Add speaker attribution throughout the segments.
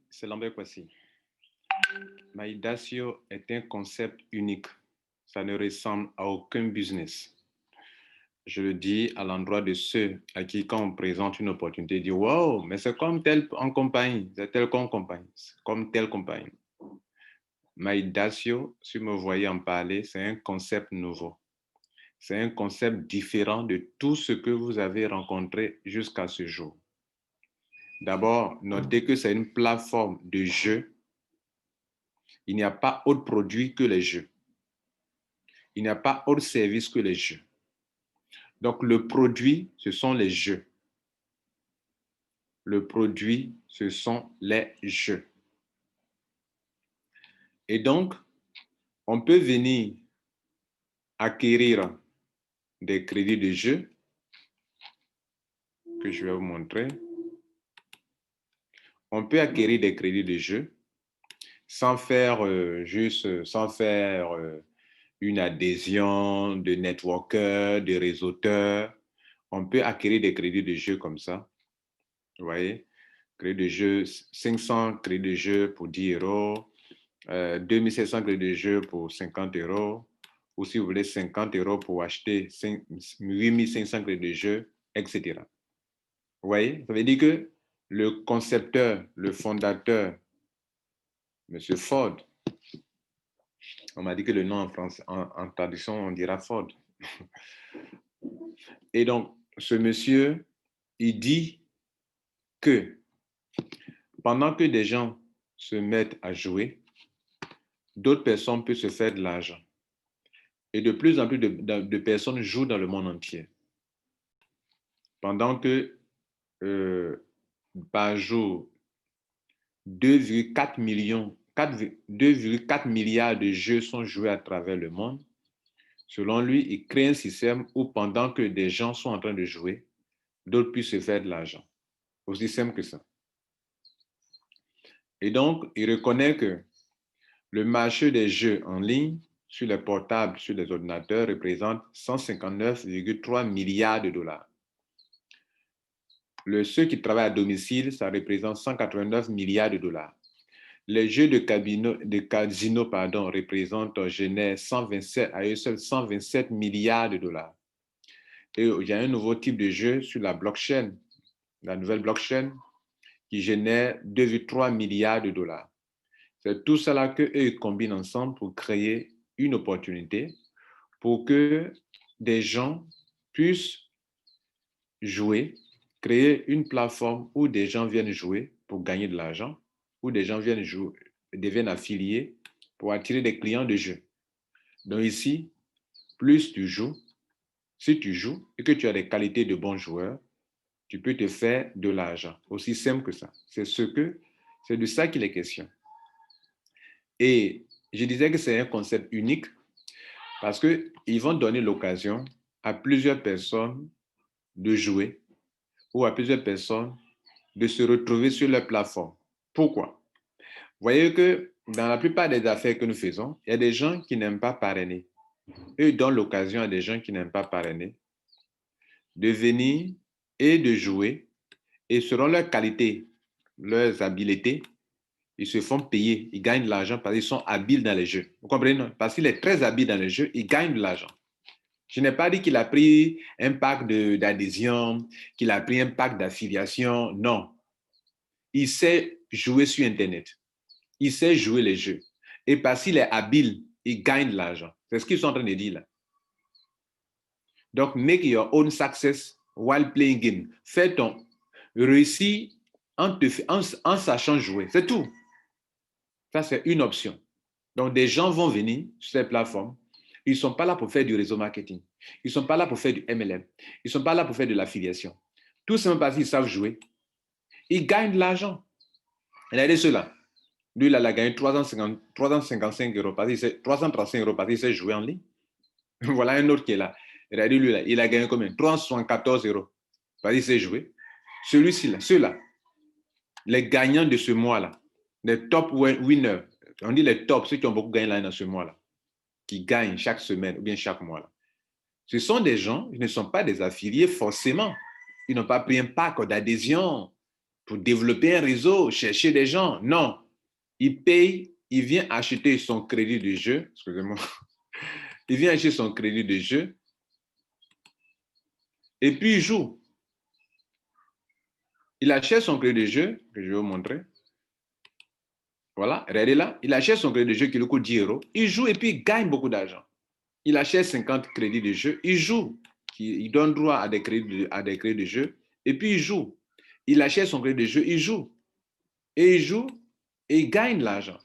Speaker 1: C'est Lambert Kwasi. Maidacio est un concept unique. Ça ne ressemble à aucun business. Je le dis à l'endroit de ceux à qui, quand on présente une opportunité, ils disent wow, mais c'est comme tel en compagnie, c'est tel qu'en compagnie, c'est comme telle compagnie. Maidacio, si vous me voyez en parler, c'est un concept nouveau. C'est un concept différent de tout ce que vous avez rencontré jusqu'à ce jour. D'abord, notez que c'est une plateforme de jeu. Il n'y a pas autre produit que les jeux. Il n'y a pas autre service que les jeux. Donc, le produit, ce sont les jeux. Le produit, ce sont les jeux. Et donc, on peut venir acquérir des crédits de jeu que je vais vous montrer. On peut acquérir des crédits de jeu sans faire une adhésion de networker, de réseauteur. On peut acquérir des crédits de jeu comme ça. Vous voyez, crédit de jeu, 500 crédits de jeu pour 10 euros, 2700 crédits de jeu pour 50 euros, ou si vous voulez 50 euros pour acheter 8500 crédits de jeu, etc. Vous voyez, ça veut dire que le concepteur, le fondateur, M. Ford, on m'a dit que le nom en français, en traduction, on dira Ford. Et donc, ce monsieur, il dit que pendant que des gens se mettent à jouer, d'autres personnes peuvent se faire de l'argent. Et de plus en plus de personnes jouent dans le monde entier. Pendant que par jour, 2,4 milliards de jeux sont joués à travers le monde. Selon lui, il crée un système où pendant que des gens sont en train de jouer, d'autres puissent se faire de l'argent. Aussi simple que ça. Et donc, il reconnaît que le marché des jeux en ligne sur les portables, sur les ordinateurs, représente 159,3 milliards de dollars. Ceux qui travaillent à domicile, ça représente 189 milliards de dollars. Les jeux de casino génèrent 127 milliards de dollars. Et il y a un nouveau type de jeu sur la blockchain, la nouvelle blockchain, qui génère 2,3 milliards de dollars. C'est tout cela qu'eux combinent ensemble pour créer une opportunité pour que des gens puissent jouer, créer une plateforme où des gens viennent jouer pour gagner de l'argent, où des gens viennent jouer, deviennent affiliés pour attirer des clients de jeu. Donc ici, plus tu joues, si tu joues et que tu as des qualités de bon joueur, tu peux te faire de l'argent. Aussi simple que ça. C'est de ça qu'il est question. Et je disais que c'est un concept unique parce qu'ils vont donner l'occasion à plusieurs personnes de jouer ou à plusieurs personnes de se retrouver sur leur plateforme. Pourquoi? Vous voyez que dans la plupart des affaires que nous faisons, il y a des gens qui n'aiment pas parrainer. Eux donnent l'occasion à des gens qui n'aiment pas parrainer de venir et de jouer, et selon leur qualité, leurs habiletés, ils se font payer, ils gagnent de l'argent parce qu'ils sont habiles dans les jeux. Vous comprenez? Parce qu'il est très habile dans les jeux, il gagne de l'argent. Je n'ai pas dit qu'il a pris un pack d'adhésion, qu'il a pris un pack d'affiliation. Non. Il sait jouer sur Internet. Il sait jouer les jeux. Et parce qu'il est habile, il gagne de l'argent. C'est ce qu'ils sont en train de dire là. Donc, make your own success while playing game. Fais ton réussi en sachant jouer. C'est tout. Ça, c'est une option. Donc, des gens vont venir sur ces plateformes. Ils ne sont pas là pour faire du réseau marketing. Ils ne sont pas là pour faire du MLM. Ils ne sont pas là pour faire de l'affiliation. Tout simplement parce qu'ils savent jouer. Ils gagnent de l'argent. Regardez ceux-là. Lui, il a gagné 355 euros parce qu'il sait, 335 euros parce qu'il sait jouer en ligne. Voilà un autre qui est là. Regardez lui, là, il a gagné combien? 374 euros parce qu'il sait jouer. Celui-ci, là, ceux-là, les gagnants de ce mois-là, les top winners, on dit les tops, ceux qui ont beaucoup gagné là dans ce mois-là, qui gagnent chaque semaine ou bien chaque mois. Là. Ce sont des gens, ils ne sont pas des affiliés forcément. Ils n'ont pas pris un pack d'adhésion. pour développer un réseau, chercher des gens. Non. Il paye, il vient acheter son crédit de jeu. Excusez-moi. Il vient acheter son crédit de jeu et puis il joue. Il achète son crédit de jeu, que je vais vous montrer. Voilà, regardez là. Il achète son crédit de jeu qui lui coûte 10 euros. Il joue et puis il gagne beaucoup d'argent. Il achète 50 crédits de jeu. Il joue. Il donne droit à des crédits de jeu et puis il joue. Il achète son crédit de jeu, il joue. Et il joue et il gagne de l'argent.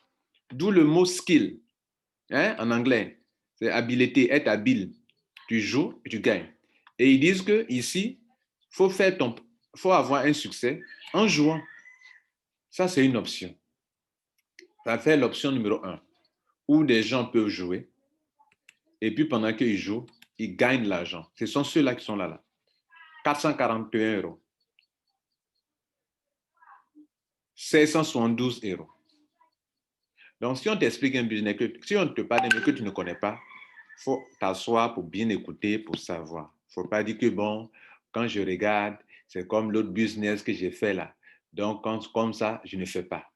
Speaker 1: D'où le mot skill. Hein, en anglais, c'est habileté, être habile. Tu joues et tu gagnes. Et ils disent que ici, faut avoir un succès en jouant. Ça, c'est une option. Ça fait l'option numéro 1, où des gens peuvent jouer. Et puis, pendant qu'ils jouent, ils gagnent de l'argent. Ce sont ceux-là qui sont là. 441 euros. 672 euros. Donc, si on t'explique un business, si on te parle d'un business que tu ne connais pas, il faut t'asseoir pour bien écouter, pour savoir. Il ne faut pas dire que, bon, quand je regarde, c'est comme l'autre business que j'ai fait là. Donc, comme ça, je ne fais pas.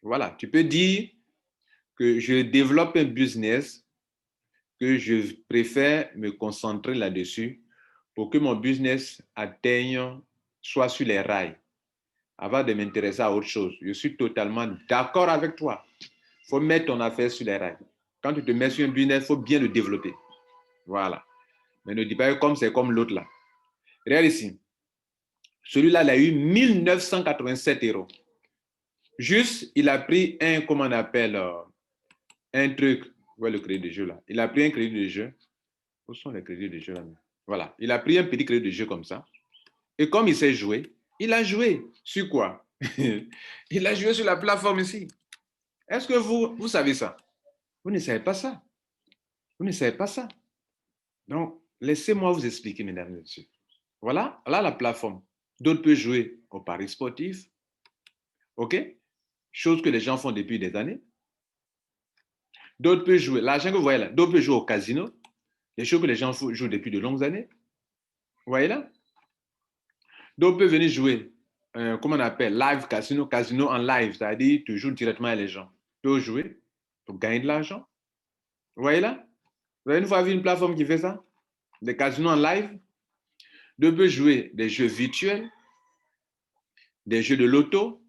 Speaker 1: Voilà, tu peux dire que je développe un business, que je préfère me concentrer là-dessus pour que mon business atteigne, soit sur les rails, avant de m'intéresser à autre chose. Je suis totalement d'accord avec toi. Il faut mettre ton affaire sur les rails. Quand tu te mets sur un business, il faut bien le développer. Voilà. Mais ne dis pas comme c'est comme l'autre là. Regarde ici. Celui-là, il a eu 1987 euros. Juste, il a pris un, comment on appelle, un truc. Ouais, le crédit de jeu là. Il a pris un crédit de jeu. Où sont les crédits de jeu là? Voilà. Il a pris un petit crédit de jeu comme ça. Et comme il sait jouer, il a joué sur quoi? Il a joué sur la plateforme ici. Est-ce que vous savez ça? Vous ne savez pas ça. Vous ne savez pas ça. Donc, laissez-moi vous expliquer, mesdames et messieurs. Voilà, là la plateforme. D'autres peuvent jouer au paris sportif. OK? Chose que les gens font depuis des années. D'autres peuvent jouer, l'argent que vous voyez là, d'autres peuvent jouer au casino. Des choses que les gens jouent depuis de longues années. Vous voyez là? D'autres peuvent venir jouer, comment on appelle, live casino, casino en live, c'est-à-dire tu joues directement avec les gens. Tu peux jouer pour gagner de l'argent. Vous voyez là? Vous avez une fois vu une plateforme qui fait ça? Des casinos en live. D'autres peuvent jouer des jeux virtuels, des jeux de loto.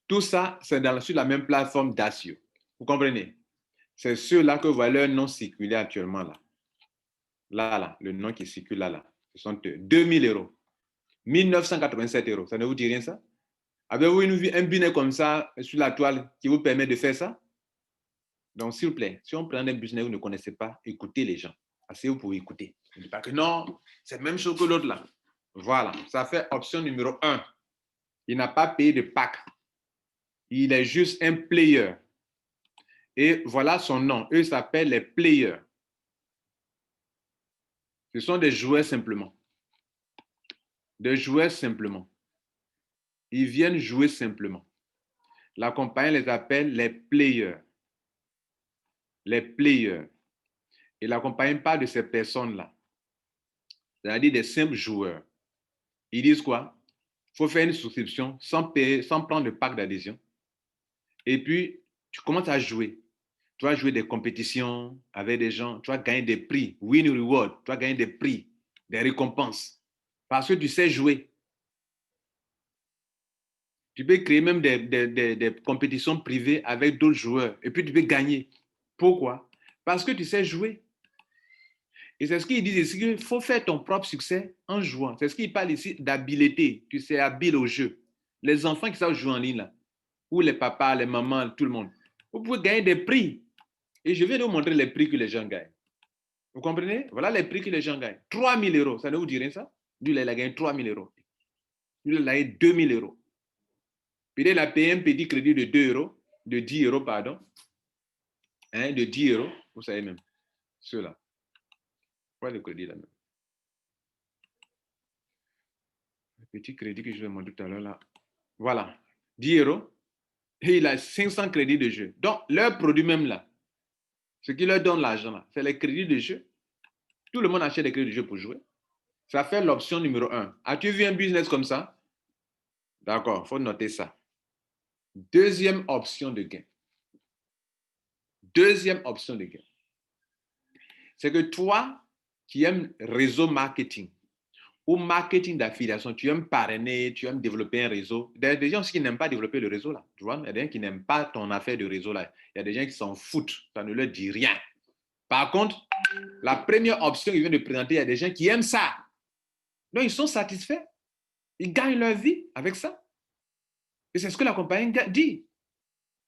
Speaker 1: Tout ça, c'est sur la même plateforme Dacio. Vous comprenez? C'est ceux-là que vous voyez leur nom circuler actuellement là. Là, le nom qui circule là. Ce sont 2000 euros. 1987 euros. Ça ne vous dit rien ça? Avez-vous un business comme ça sur la toile qui vous permet de faire ça? Donc, s'il vous plaît, si on prend un business que vous ne connaissez pas, écoutez les gens. Asseyez-vous pour écouter. Ne dites pas que non, c'est la même chose que l'autre là. Voilà, ça fait option numéro 1. Il n'a pas payé de pack. Il est juste un player. Et voilà son nom. Eux s'appellent les players. Ce sont des joueurs simplement. Des joueurs simplement. Ils viennent jouer simplement. La compagnie les appelle les players. Les players. Et la compagnie parle de ces personnes-là. C'est-à-dire des simples joueurs. Ils disent quoi? Il faut faire une souscription sans payer, sans prendre le pack d'adhésion. Et puis, tu commences à jouer. Tu vas jouer des compétitions avec des gens. Tu vas gagner des prix. Win reward. Tu vas gagner des prix, des récompenses. Parce que tu sais jouer. Tu peux créer même des compétitions privées avec d'autres joueurs. Et puis, tu peux gagner. Pourquoi? Parce que tu sais jouer. Et c'est ce qu'ils disent ici, qu'il faut faire ton propre succès en jouant. C'est ce qu'ils parlent ici d'habileté. Tu sais habile au jeu. Les enfants qui savent jouer en ligne, là, ou les papas, les mamans, tout le monde, vous pouvez gagner des prix. Et je vais vous montrer les prix que les gens gagnent. Vous comprenez? Voilà les prix que les gens gagnent. 3 000 euros, ça ne vous dit rien ça? Lui, il a gagné 3 000 euros. Lui, il a gagné 2 000 euros. Puis il a payé un petit crédit de 2 euros, de 10 euros, pardon. Hein, de 10 euros, vous savez même. Ceux-là. Voilà le crédit là-même. Le petit crédit que je vous ai montré tout à l'heure là. Voilà. 10 euros. Et il a 500 crédits de jeu. Donc, leur produit même là, ce qui leur donne l'argent là, c'est les crédits de jeu. Tout le monde achète des crédits de jeu pour jouer. Ça fait l'option numéro 1. As-tu vu un business comme ça? D'accord, il faut noter ça. Deuxième option de gain. Deuxième option de gain. C'est que toi qui aimes réseau marketing ou marketing d'affiliation, tu aimes parrainer, tu aimes développer un réseau. Il y a des gens aussi qui n'aiment pas développer le réseau là. Tu vois, il y a des gens qui n'aiment pas ton affaire de réseau là. Il y a des gens qui s'en foutent. Ça ne leur dit rien. Par contre, la première option qu'il vient de présenter, il y a des gens qui aiment ça. Donc, ils sont satisfaits. Ils gagnent leur vie avec ça. Et c'est ce que la compagnie dit.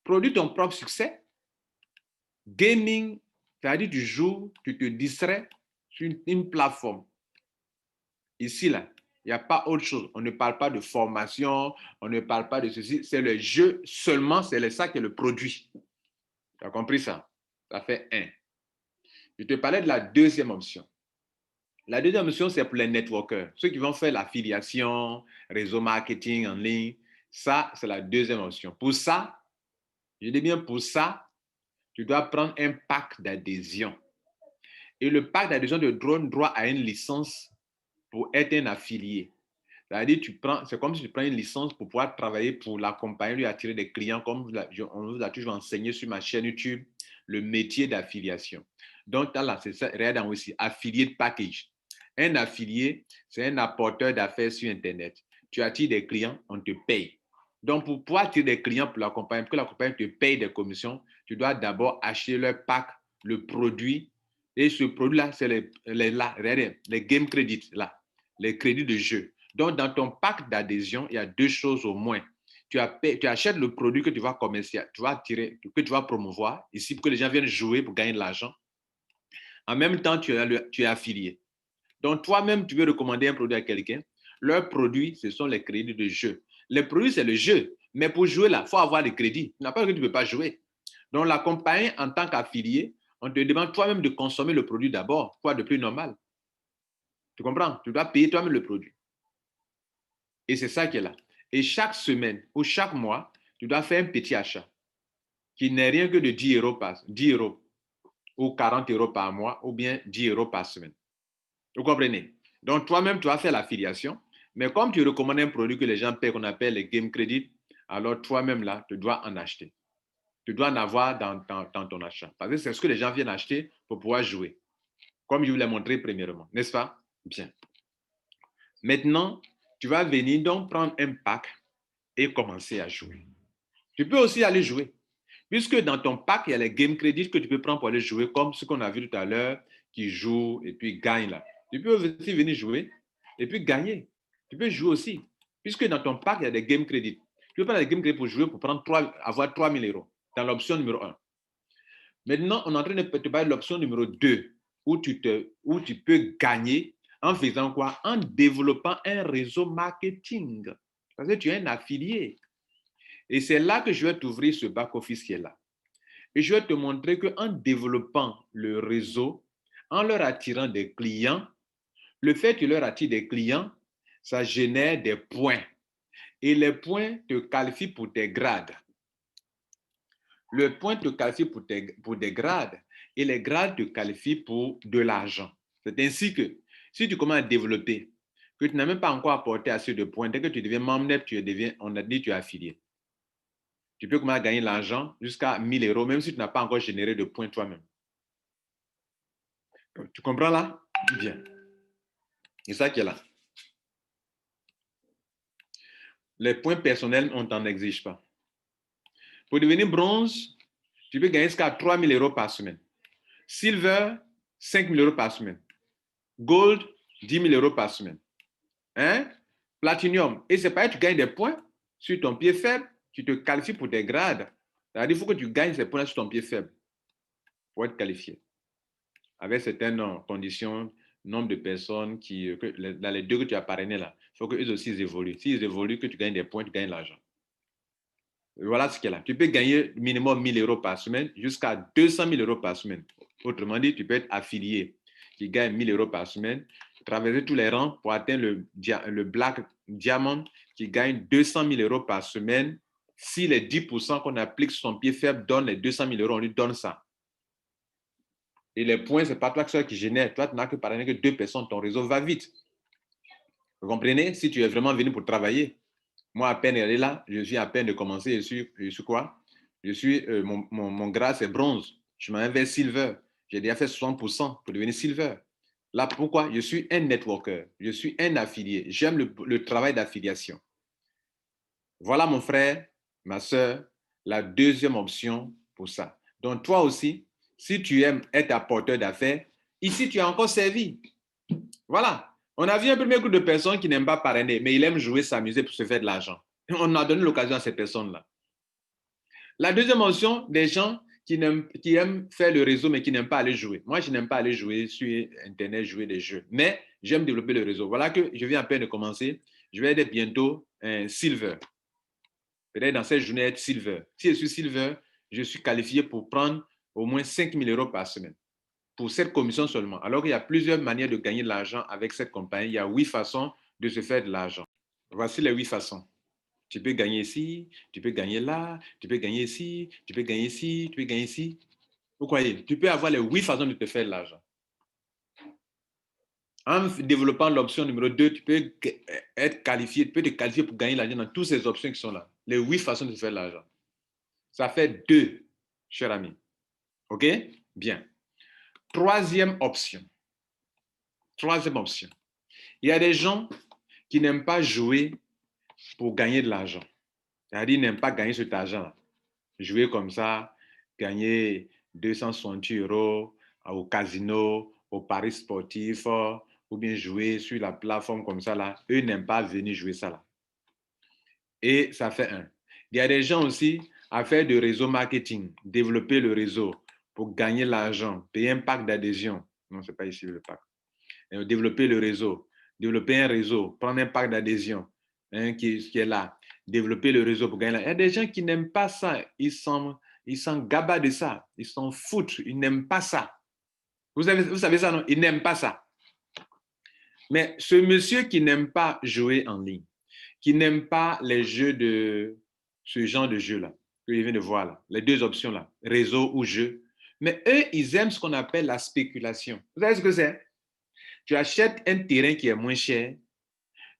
Speaker 1: Produis ton propre succès. Gaming, c'est-à-dire du jour, tu te distrais sur une plateforme. Ici, là, il n'y a pas autre chose. On ne parle pas de formation, on ne parle pas de ceci. C'est le jeu seulement, c'est ça qui est le produit. Tu as compris ça? Ça fait un. Je te parlais de la deuxième option. La deuxième option, c'est pour les networkers, ceux qui vont faire l'affiliation, réseau marketing en ligne. Ça, c'est la deuxième option. Pour ça, je dis bien pour ça, tu dois prendre un pack d'adhésion. Et le pack d'adhésion te donne droit à une licence pour être un affilié. C'est-à-dire, c'est comme si tu prends une licence pour pouvoir travailler pour la compagnie, lui attirer des clients, comme on vous a toujours enseigné sur ma chaîne YouTube, le métier d'affiliation. Donc, là, c'est ça, regarde aussi, affiliate package. Un affilié, c'est un apporteur d'affaires sur Internet. Tu attires des clients, on te paye. Donc, pour pouvoir attirer des clients pour la compagnie, pour que la compagnie te paye des commissions, tu dois d'abord acheter leur pack, le produit. Et ce produit-là, c'est les game credits, là, les crédits de jeu. Donc, dans ton pack d'adhésion, il y a deux choses au moins. Tu achètes le produit que tu vas attirer, que tu vas promouvoir, ici pour que les gens viennent jouer pour gagner de l'argent. En même temps, tu es affilié. Donc, toi-même, tu veux recommander un produit à quelqu'un. Leurs produits, ce sont les crédits de jeu. Les produits, c'est le jeu. Mais pour jouer là, il faut avoir les crédits. Tu n'as pas que tu ne peux pas jouer. Donc, la compagnie, en tant qu'affilié, on te demande toi-même de consommer le produit d'abord. Quoi de plus normal? Tu comprends? Tu dois payer toi-même le produit. Et c'est ça qui est là. Et chaque semaine ou chaque mois, tu dois faire un petit achat qui n'est rien que de 10 euros, 10 euros ou 40 euros par mois ou bien 10 euros par semaine. Vous comprenez? Donc, toi-même, tu vas faire l'affiliation. Mais comme tu recommandes un produit que les gens paient, qu'on appelle les game credit, alors toi-même, là, tu dois en acheter. Tu dois en avoir dans ton achat. Parce que c'est ce que les gens viennent acheter pour pouvoir jouer. Comme je vous l'ai montré premièrement. N'est-ce pas? Bien. Maintenant, tu vas venir donc prendre un pack et commencer à jouer. Tu peux aussi aller jouer. Puisque dans ton pack, il y a les game credits que tu peux prendre pour aller jouer, comme ce qu'on a vu tout à l'heure, qui joue et puis gagne là. Tu peux aussi venir jouer et puis gagner. Tu peux jouer aussi. Puisque dans ton pack, il y a des game credits. Tu peux prendre les game credits pour jouer, pour avoir 3 000 euros dans l'option numéro 1. Maintenant, on est en train de te parler de l'option numéro 2, où tu peux gagner en faisant quoi? En développant un réseau marketing. Parce que tu es un affilié. Et c'est là que je vais t'ouvrir ce back-office qui est là. Et je vais te montrer qu'en développant le réseau, en leur attirant des clients, le fait que tu leur attires des clients, ça génère des points. Et les points te qualifient pour tes grades. Le point te qualifie pour des grades et les grades te qualifient pour de l'argent. C'est ainsi que si tu commences à développer, que tu n'as même pas encore apporté assez de points, dès que tu deviens membre, on a dit tu es affilié. Tu peux commencer à gagner l'argent jusqu'à 1 000 euros, même si tu n'as pas encore généré de points toi-même. Tu comprends là? Bien. C'est ça qui est là. Les points personnels, on ne t'en exige pas. Pour devenir bronze, tu peux gagner jusqu'à 3 000 euros par semaine. Silver, 5 000 euros par semaine. Gold, 10 000 euros par semaine. Hein? Platinum. Et c'est pareil, tu gagnes des points sur ton pied faible, tu te qualifies pour des grades. C'est-à-dire qu'il faut que tu gagnes ces points sur ton pied faible pour être qualifié. Avec certaines conditions, nombre de personnes dans les deux que tu as parrainés là, il faut qu'eux aussi ils évoluent. S'ils évoluent, que tu gagnes des points, tu gagnes l'argent. Voilà ce qu'il y a là. Tu peux gagner minimum 1 000 euros par semaine jusqu'à 200 000 euros par semaine. Autrement dit, tu peux être affilié qui gagne 1 000 euros par semaine, traverser tous les rangs pour atteindre le Black Diamond qui gagne 200 000 euros par semaine. Si les 10% qu'on applique sur son pied faible donnent les 200 000 euros, on lui donne ça. Et les points, ce n'est pas toi qui génère. Toi, tu n'as que parrainer que 2 personnes. Ton réseau va vite. Vous comprenez? Si tu es vraiment venu pour travailler. Moi, à peine elle est là, je suis à peine de commencer, je suis quoi? Mon grade, c'est bronze. Je m'en vais silver. J'ai déjà fait 60% pour devenir silver. Là, pourquoi? Je suis un networker, je suis un affilié. J'aime le travail d'affiliation. Voilà, mon frère, ma soeur, la deuxième option pour ça. Donc, toi aussi, si tu aimes être apporteur d'affaires, ici, tu as encore servi. Voilà. On a vu un premier groupe de personnes qui n'aiment pas parrainer, mais ils aiment jouer, s'amuser pour se faire de l'argent. On a donné l'occasion à ces personnes-là. La deuxième option, des gens qui aiment faire le réseau, mais qui n'aiment pas aller jouer. Moi, je n'aime pas aller jouer sur Internet, jouer des jeux, mais j'aime développer le réseau. Voilà que je viens à peine de commencer. Je vais être bientôt un silver. Peut-être dans cette journée, être silver. Si je suis silver, je suis qualifié pour prendre au moins 5 000 euros par semaine pour cette commission seulement. Alors qu'il y a plusieurs manières de gagner de l'argent avec cette compagnie. Il y a 8 façons de se faire de l'argent. Voici les 8 façons. Tu peux gagner ici, tu peux gagner là, tu peux gagner ici, tu peux gagner ici, tu peux gagner ici. Vous croyez? Tu peux avoir les 8 façons de te faire de l'argent. En développant l'option numéro 2, tu peux être qualifié, tu peux te qualifier pour gagner l'argent dans toutes ces options qui sont là. Les 8 façons de te faire de l'argent. Ça fait 2, cher ami. OK? Bien. Troisième option. Troisième option. Il y a des gens qui n'aiment pas jouer pour gagner de l'argent. C'est-à-dire, ils n'aiment pas gagner cet argent-là. Jouer comme ça, gagner 260 euros au casino, au paris sportif, ou bien jouer sur la plateforme comme ça, là. Eux n'aiment pas venir jouer ça, là. Et ça fait un. Il y a des gens aussi à faire du réseau marketing, développer le réseau pour gagner l'argent, payer un pack d'adhésion. Non, ce n'est pas ici le pack. Développer le réseau, développer un réseau, prendre un pack d'adhésion qui est là, développer le réseau pour gagner l'argent. Il y a des gens qui n'aiment pas ça, ils s'en gabent de ça, ils s'en foutent, ils n'aiment pas ça. Vous savez ça, non? Ils n'aiment pas ça. Mais ce monsieur qui n'aime pas jouer en ligne, qui n'aime pas les jeux de ce genre de jeu-là, que je viens de voir là, les deux options-là, réseau ou jeu, mais eux, ils aiment ce qu'on appelle la spéculation. Vous savez ce que c'est? Tu achètes un terrain qui est moins cher,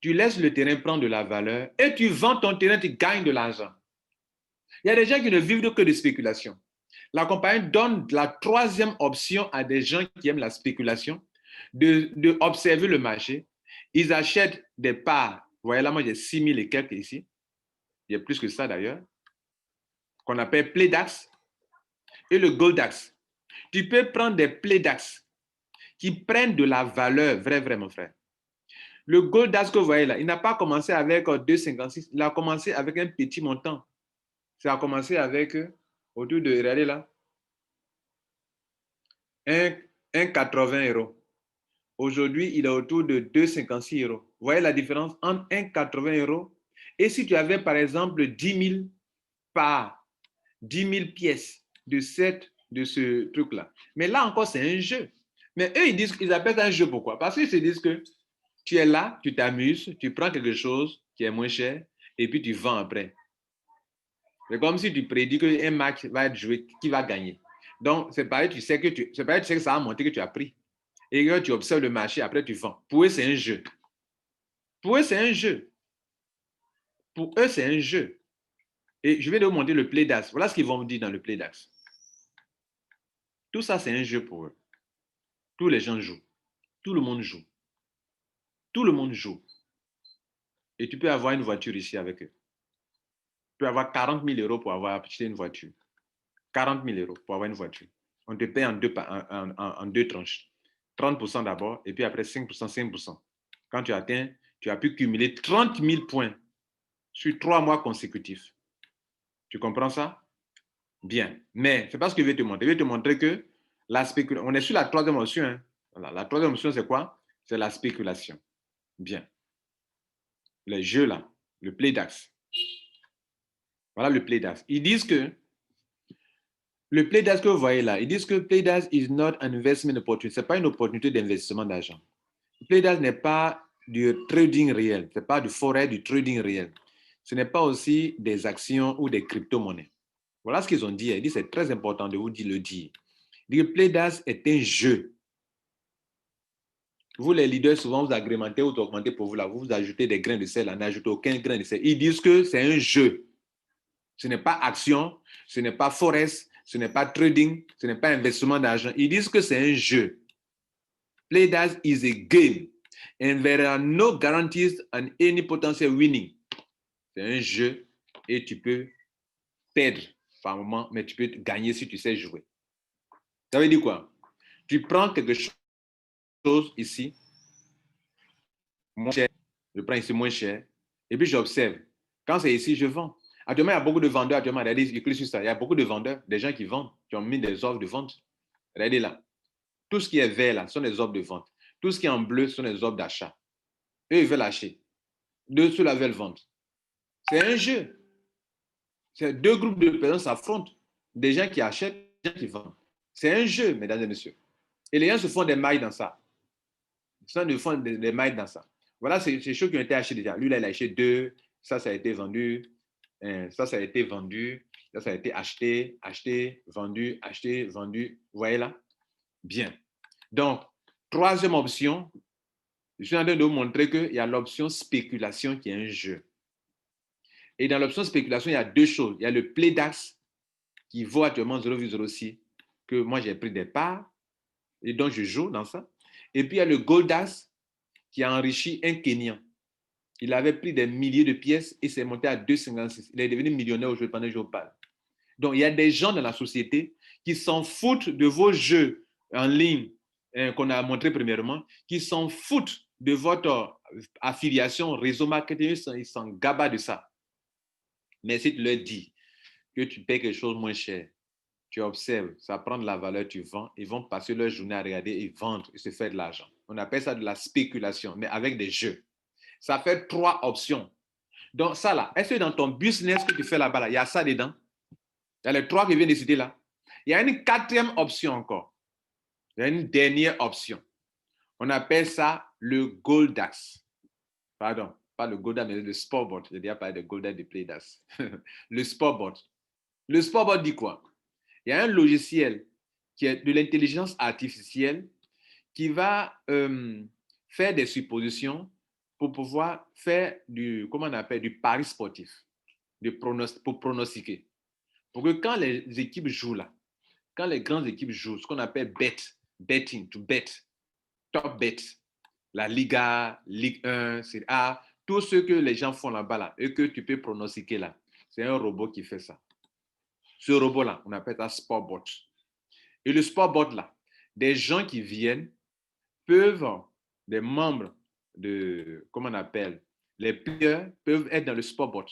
Speaker 1: tu laisses le terrain prendre de la valeur et tu vends ton terrain, tu gagnes de l'argent. Il y a des gens qui ne vivent que de spéculation. La compagnie donne la troisième option à des gens qui aiment la spéculation, de observer le marché. Ils achètent des parts. Vous voyez là, moi j'ai 6 000 et quelques ici. Il y a plus que ça d'ailleurs, qu'on appelle Playdax et le Goldax. Tu peux prendre des Playdax qui prennent de la valeur, vrai, mon frère. Le Goldax que vous voyez là, il n'a pas commencé avec 2,56, il a commencé avec un petit montant. Ça a commencé avec, autour de, regardez là, 1,80 euros. Aujourd'hui, il est autour de 2,56 euros. Vous voyez la différence entre 1,80 euros et si tu avais par exemple 10 000 parts, 10 000 pièces de ce truc-là. Mais là encore, c'est un jeu. Mais eux, ils appellent ça un jeu. Pourquoi? Parce qu'ils se disent que tu es là, tu t'amuses, tu prends quelque chose qui est moins cher et puis tu vends après. C'est comme si tu prédis qu'un match va être joué, qui va gagner. Donc, c'est pareil, tu sais que ça va monter que tu as pris. Et que tu observes le marché, après tu vends. Pour eux, c'est un jeu. Pour eux, c'est un jeu. Pour eux, c'est un jeu. Et je vais vous montrer le Playdax. Voilà ce qu'ils vont me dire dans le Playdax. Tout ça, c'est un jeu pour eux. Tous les gens jouent. Tout le monde joue. Tout le monde joue. Et tu peux avoir une voiture ici avec eux. Tu peux avoir 40 000 euros pour avoir acheté une voiture. 40 000 euros pour avoir une voiture. On te paye en deux tranches. 30% d'abord et puis après 5%, 5%. Quand tu atteins, tu as pu cumuler 30 000 points sur 3 mois consécutifs. Tu comprends ça? Bien. Mais ce n'est pas ce que je vais te montrer. Je vais te montrer que la spéculation, on est sur la troisième option. Hein. Voilà. La troisième option, c'est quoi? C'est la spéculation. Bien. Les jeux là, le Playdax. Voilà le Playdax. Ils disent que le Playdax que vous voyez là, ils disent que Playdax is not an investment opportunity. Ce n'est pas une opportunité d'investissement d'argent. Playdax n'est pas du trading réel. Ce n'est pas du forex, du trading réel. Ce n'est pas aussi des actions ou des crypto-monnaies. Voilà ce qu'ils ont dit. Ils disent que c'est très important de vous le dire. Ils disent que Playdax est un jeu. Vous, les leaders, souvent, vous agrémentez ou vous augmentez pour vous là. Vous ajoutez des grains de sel, là, n'ajoutez aucun grain de sel. Ils disent que c'est un jeu. Ce n'est pas action, ce n'est pas forex, ce n'est pas trading, ce n'est pas investissement d'argent. Ils disent que c'est un jeu. Play that is a game. And there are no guarantees on any potential winning. C'est un jeu et tu peux perdre par moment, mais tu peux gagner si tu sais jouer. Ça veut dire quoi? Tu prends quelque chose ici, moins cher, je prends ici moins cher, et puis j'observe. Quand c'est ici, je vends. Actuellement, il y a beaucoup de vendeurs. Actuellement, regardez, je clique sur ça. Il y a beaucoup de vendeurs, des gens qui vendent, qui ont mis des offres de vente. Regardez là. Tout ce qui est vert là sont des offres de vente. Tout ce qui est en bleu sont des offres d'achat. Eux, ils veulent acheter. Deux, ceux-là veulent vendre. C'est un jeu. C'est deux groupes de personnes s'affrontent. Des gens qui achètent, des gens qui vendent. C'est un jeu, mesdames et messieurs. Et les gens se font des mailles dans ça. Ils se font des mailles dans ça. Voilà ces choses qui ont été achetées déjà. Lui, là, il a acheté deux. Ça a été vendu. Ça a été vendu. Ça a été acheté, acheté, vendu, acheté, vendu. Vous voyez là? Bien. Donc, troisième option, je suis en train de vous montrer qu'il y a l'option spéculation qui est un jeu. Et dans l'option spéculation, il y a deux choses. Il y a le play DAX qui vaut actuellement 0,06, que moi j'ai pris des parts et donc je joue dans ça. Et puis il y a le Goldas qui a enrichi un Kenyan. Il avait pris des milliers de pièces et s'est monté à 2,56. Il est devenu millionnaire aujourd'hui pendant que je vous parle. Donc il y a des gens dans la société qui s'en foutent de vos jeux en ligne qu'on a montré premièrement, qui s'en foutent de votre affiliation réseau marketing, ils s'en gabent de ça. Mais si tu leur dis que tu payes quelque chose moins cher, tu observes, ça prend de la valeur, tu vends, ils vont passer leur journée à regarder et vendre et se faire de l'argent. On appelle ça de la spéculation, mais avec des jeux. Ça fait trois options. Donc ça là, est-ce que dans ton business que tu fais là-bas, là, il y a ça dedans? Il y a les trois que je viens de citer là. Il y a une quatrième option encore. Il y a une dernière option. On appelle ça le Goldax. Pardon, pas le Goldax, mais le Sportbot. J'ai déjà parlé de Goldax et de Playdax. Le Sportbot. Le Sportbot dit quoi? Il y a un logiciel qui est de l'intelligence artificielle qui va faire des suppositions pour pouvoir faire comment on appelle, du pari sportif, pour pronostiquer. Pour que quand les équipes jouent là, quand les grandes équipes jouent, ce qu'on appelle betting, to bet, top bet, la Liga, Ligue 1, Serie A, tout ce que les gens font là-bas là, et que tu peux pronostiquer là, c'est un robot qui fait ça. Ce robot-là, on appelle ça Sportbot. Et le Sportbot là, des gens qui viennent peuvent, des membres de, comment on appelle, les players peuvent être dans le Sportbot.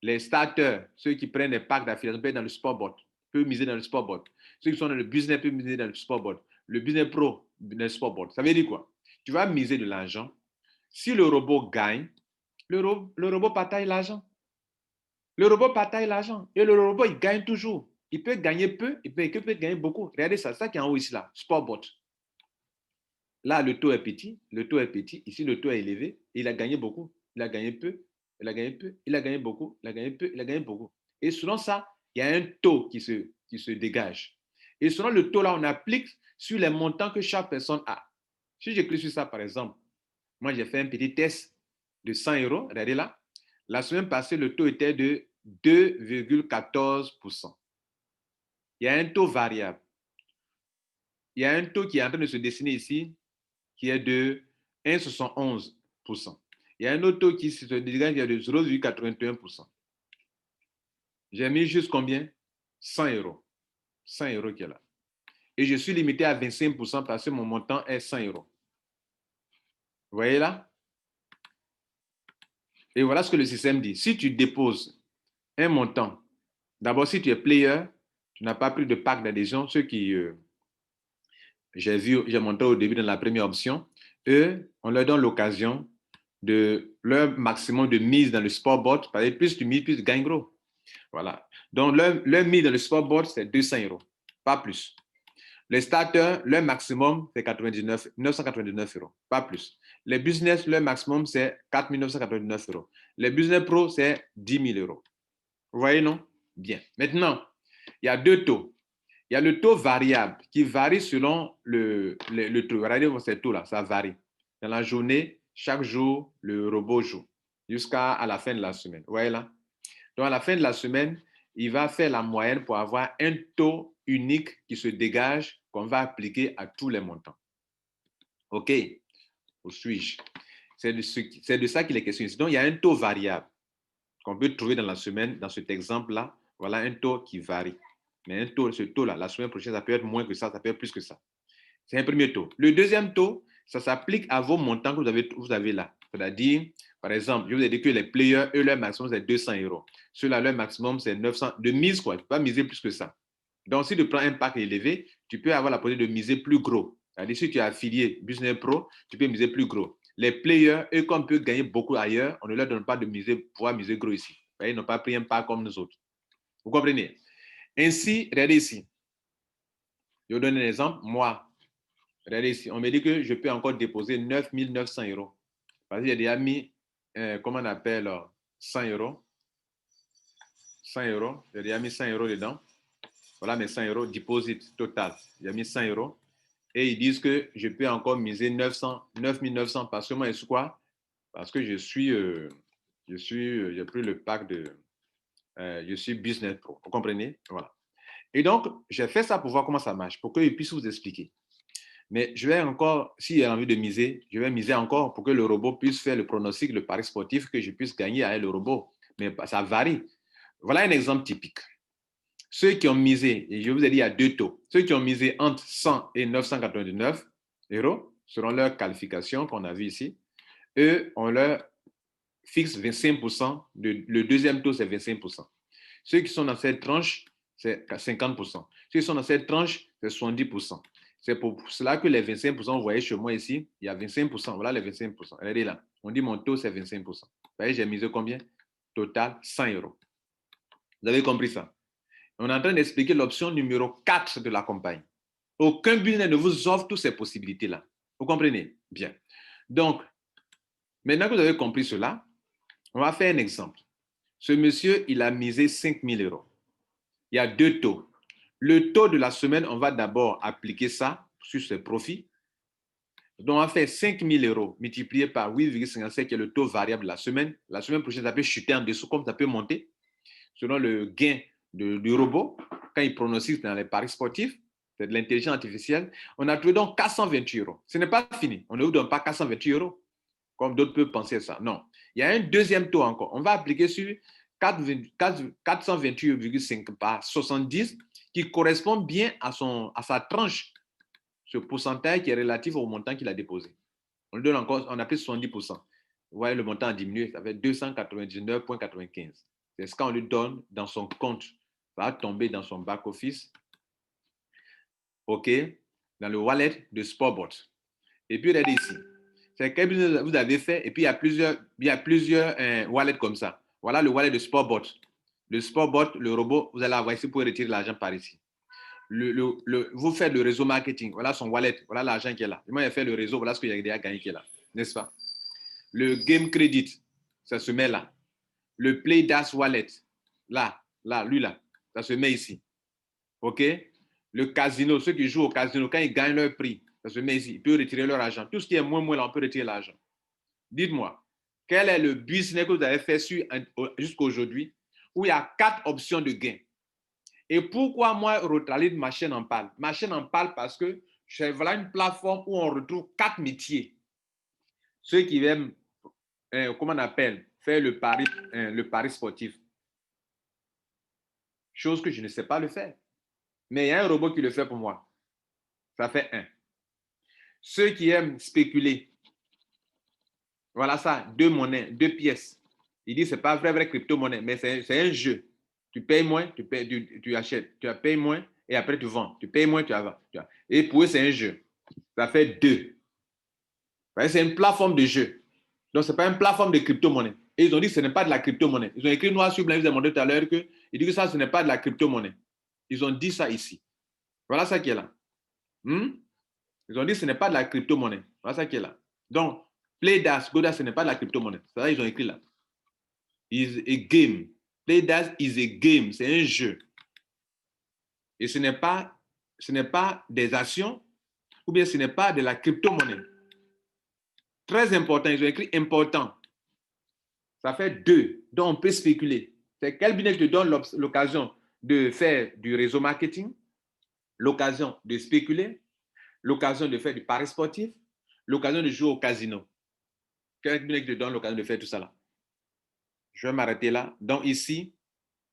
Speaker 1: Les starters, ceux qui prennent des packs d'affiliation peuvent être dans le Sportbot, peuvent miser dans le Sportbot. Ceux qui sont dans le business peuvent miser dans le Sportbot. Le business pro, dans le Sportbot. Ça veut dire quoi? Tu vas miser de l'argent. Si le robot gagne, le robot partage l'argent. Le robot partage l'argent. Et le robot, il gagne toujours. Il peut gagner peu, il peut gagner beaucoup. Regardez ça, ça qui est en haut ici, là, Sportbot. Là, le taux est petit, Ici, le taux est élevé. Il a gagné beaucoup. Il a gagné peu, il a gagné peu, il a gagné beaucoup, il a gagné peu, il a gagné beaucoup. Et selon ça, il y a un taux qui se dégage. Et selon le taux là, on applique sur les montants que chaque personne a. Si je clique sur ça, par exemple, moi, j'ai fait un petit test de 100 euros. Regardez là. La semaine passée, le taux était de 2,14%. Il y a un taux variable. Il y a un taux qui est en train de se dessiner ici, qui est de 1,71%. Il y a un autre taux qui se dégage qui est de 0,81%. J'ai mis juste combien? 100 euros. 100 euros qui est là. Et je suis limité à 25% parce que mon montant est 100 euros. Vous voyez là? Et voilà ce que le système dit. Si tu déposes un montant, d'abord si tu es player, tu n'as pas pris de pack d'adhésion, ceux qui, j'ai montré au début dans la première option, eux, on leur donne l'occasion de leur maximum de mise dans le Sportbot, parce que plus tu mises, plus tu gagnes gros. Voilà. Donc, leur mise dans le Sportbot, c'est 200 euros, pas plus. Les starters, leur maximum, c'est 999 euros, pas plus. Les business, leur maximum, c'est 4 999 euros. Les business pro, c'est 10 000 euros. Vous voyez, non? Bien. Maintenant, il y a deux taux. Il y a le taux variable qui varie selon le taux. Regardez ces taux-là, ça varie. Dans la journée, chaque jour, le robot joue jusqu'à la fin de la semaine. Vous voyez là? Donc, à la fin de la semaine, il va faire la moyenne pour avoir un taux unique qui se dégage qu'on va appliquer à tous les montants. OK? Où suis-je? C'est de ça qu'il est question ici. Donc, il y a un taux variable qu'on peut trouver dans la semaine, dans cet exemple-là. Voilà un taux qui varie. Mais un taux, ce taux-là, la semaine prochaine, ça peut être moins que ça peut être plus que ça. C'est un premier taux. Le deuxième taux, ça s'applique à vos montants que vous avez là. C'est-à-dire, par exemple, je vous ai dit que les players, eux, leur maximum, c'est 200 euros. Ceux-là, leur maximum, c'est 900. De mise, quoi. Tu ne peux pas miser plus que ça. Donc, si tu prends un pack élevé, tu peux avoir la possibilité de miser plus gros. C'est-à-dire, si tu es affilié Business Pro, tu peux miser plus gros. Les players, eux, comme peuvent gagner beaucoup ailleurs, on ne leur donne pas de pouvoir miser gros ici. Ils n'ont pas pris un pack comme nous autres. Vous comprenez? Ainsi, regardez ici. Je vous donne un exemple. Moi, regardez ici, on me dit que je peux encore déposer 9 900 euros. Parce que j'ai déjà mis, comment on appelle, 100 euros. 100 euros. J'ai déjà mis 100 euros dedans. Voilà mes 100 euros, deposit total. J'ai mis 100 euros. Et ils disent que je peux encore miser 9 900 parce que moi, je suis quoi? Parce que j'ai pris le pack je suis Business Pro. Vous comprenez? Voilà. Et donc, j'ai fait ça pour voir comment ça marche, pour qu'ils puissent vous expliquer. Mais je vais encore, s'il a envie de miser, je vais miser encore pour que le robot puisse faire le pronostic, le pari sportif, que je puisse gagner avec le robot. Mais ça varie. Voilà un exemple typique. Ceux qui ont misé, et je vous ai dit, il y a deux taux. Ceux qui ont misé entre 100 et 999 euros, selon leur qualification qu'on a vu ici, eux, on leur fixe 25%. Le deuxième taux, c'est 25%. Ceux qui sont dans cette tranche, c'est 50%. Ceux qui sont dans cette tranche, c'est 70%. C'est pour cela que les 25%, vous voyez chez moi ici, il y a 25%. Voilà les 25%. Regardez là. On dit mon taux, c'est 25%. Vous voyez, j'ai misé combien? Total, 100 euros. Vous avez compris ça? On est en train d'expliquer l'option numéro 4 de la campagne. Aucun business ne vous offre toutes ces possibilités-là. Vous comprenez? Bien. Donc, maintenant que vous avez compris cela, on va faire un exemple. Ce monsieur, il a misé 5 000 euros. Il y a deux taux. Le taux de la semaine, on va d'abord appliquer ça sur ses profits. Donc, on va faire 5 000 euros multiplié par 8,57, qui est le taux variable de la semaine. La semaine prochaine, ça peut chuter en dessous, comme ça peut monter, selon le gain du robot, quand il pronostique dans les paris sportifs. C'est de l'intelligence artificielle. On a trouvé donc 428 euros. Ce n'est pas fini. On ne vous donne pas 428 euros, comme d'autres peuvent penser ça. Non. Il y a un deuxième taux encore. On va appliquer sur 428,5 par 70, qui correspond bien à sa tranche, ce pourcentage qui est relatif au montant qu'il a déposé. On le donne encore, on appelle 70%. Vous voyez, le montant a diminué, ça fait 299,95. C'est ce qu'on lui donne dans son compte. Ça va tomber dans son back-office, OK, dans le wallet de Sportbot. Et puis, regardez ici. C'est quel business vous avez fait, et puis il y a plusieurs wallets comme ça. Voilà le wallet de Sportbot. Le Sportbot, le robot, vous allez avoir ici pour retirer l'argent par ici. Vous faites le réseau marketing, voilà son wallet, voilà l'argent qui est là. Moi, j'ai fait le réseau, voilà ce que j'ai déjà gagné qui est là, n'est-ce pas? Le Game Credit, ça se met là. Le PlayDAS Wallet, là, lui là, ça se met ici. OK? Le casino, ceux qui jouent au casino, quand ils gagnent leur prix, ça se met ici. Ils peuvent retirer leur argent. Tout ce qui est moins là, on peut retirer l'argent. Dites-moi, quel est le business que vous avez fait jusqu'à aujourd'hui où il y a 4 options de gain? Et pourquoi moi, Rotalid, ma chaîne en parle? Ma chaîne en parle parce que voilà une plateforme où on retrouve 4 métiers. Ceux qui aiment, comment on appelle, faire le pari sportif. Chose que je ne sais pas le faire. Mais il y a un robot qui le fait pour moi. Ça fait 1. Ceux qui aiment spéculer. Voilà ça, 2 monnaies, 2 pièces. Il dit, ce n'est pas vrai crypto-monnaie, mais c'est un jeu. Tu payes moins, tu achètes. Tu payes moins et après tu vends. Tu payes moins, tu vends. Et pour eux, c'est un jeu. Ça fait 2. C'est une plateforme de jeu. Donc, ce n'est pas une plateforme de crypto-monnaie. Et ils ont dit que ce n'est pas de la crypto-monnaie. Ils ont écrit noir sur blanc, je vous ai montré tout à l'heure que ils disent que ça, ce n'est pas de la crypto-monnaie. Ils ont dit ça ici. Voilà ça qui est là. Ils ont dit que ce n'est pas de la crypto-monnaie. Voilà ça qui est là. Donc, PlayDAS, GoDAS, ce n'est pas de la crypto-monnaie. C'est ça qu'ils ont écrit là. Is a game. PlayDAS is a game. C'est un jeu. Et ce n'est pas ce n'est pas des actions ou bien ce n'est pas de la crypto-monnaie. Très important, ils ont écrit important. Ça fait 2, donc on peut spéculer. C'est quel business te donne l'occasion de faire du réseau marketing, l'occasion de spéculer, l'occasion de faire du pari sportif, l'occasion de jouer au casino. Quel business te donne l'occasion de faire tout ça là? Je vais m'arrêter là. Donc ici,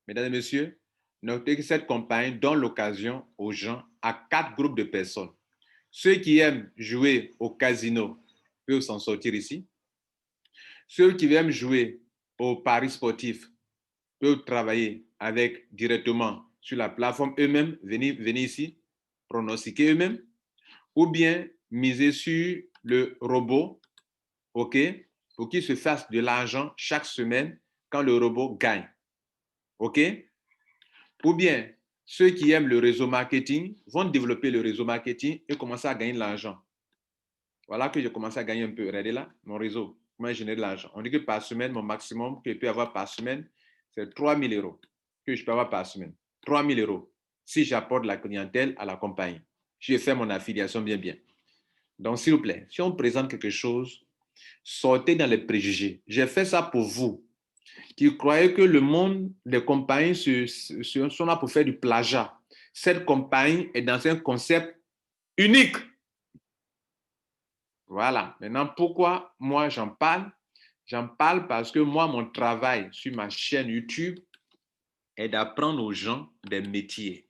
Speaker 1: mesdames et messieurs, notez que cette compagnie donne l'occasion aux gens à 4 groupes de personnes. Ceux qui aiment jouer au casino peuvent s'en sortir ici. Ceux qui aiment jouer au paris sportif peuvent travailler avec directement sur la plateforme eux-mêmes, venir ici, pronostiquer eux-mêmes, ou bien miser sur le robot, OK, pour qu'il se fasse de l'argent chaque semaine quand le robot gagne. OK? Ou bien ceux qui aiment le réseau marketing vont développer le réseau marketing et commencer à gagner de l'argent. Voilà que j'ai commencé à gagner un peu. Regardez là, mon réseau. Comment générer de l'argent. On dit que par semaine, mon maximum que je peux avoir par semaine, c'est 3 000 € que je peux avoir par semaine. 3 000 € si j'apporte la clientèle à la compagnie. Je fais mon affiliation bien. Donc, s'il vous plaît, si on présente quelque chose, sortez dans les préjugés. J'ai fait ça pour vous qui croyaient que le monde des compagnies sont là pour faire du plagiat. Cette compagnie est dans un concept unique. Voilà. Maintenant, pourquoi moi j'en parle? J'en parle parce que moi, mon travail sur ma chaîne YouTube est d'apprendre aux gens des métiers.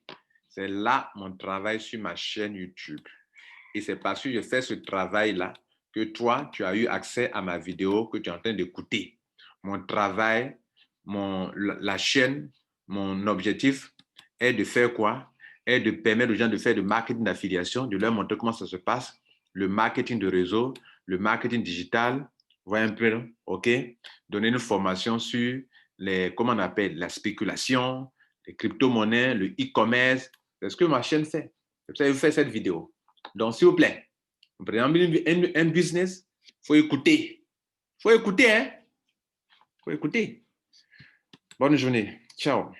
Speaker 1: C'est là mon travail sur ma chaîne YouTube. Et c'est parce que je fais ce travail-là que toi, tu as eu accès à ma vidéo que tu es en train d'écouter. Mon travail, la chaîne, mon objectif est de faire quoi? Est de permettre aux gens de faire du marketing d'affiliation, de leur montrer comment ça se passe, le marketing de réseau, le marketing digital, voyez un peu, OK? Donner une formation sur comment on appelle, la spéculation, les crypto-monnaies, le e-commerce. C'est ce que ma chaîne fait. C'est pour ça que je fais cette vidéo. Donc, s'il vous plaît, par exemple, un business, il faut écouter. Il faut écouter, hein? Il faut écouter. Bonne journée. Ciao.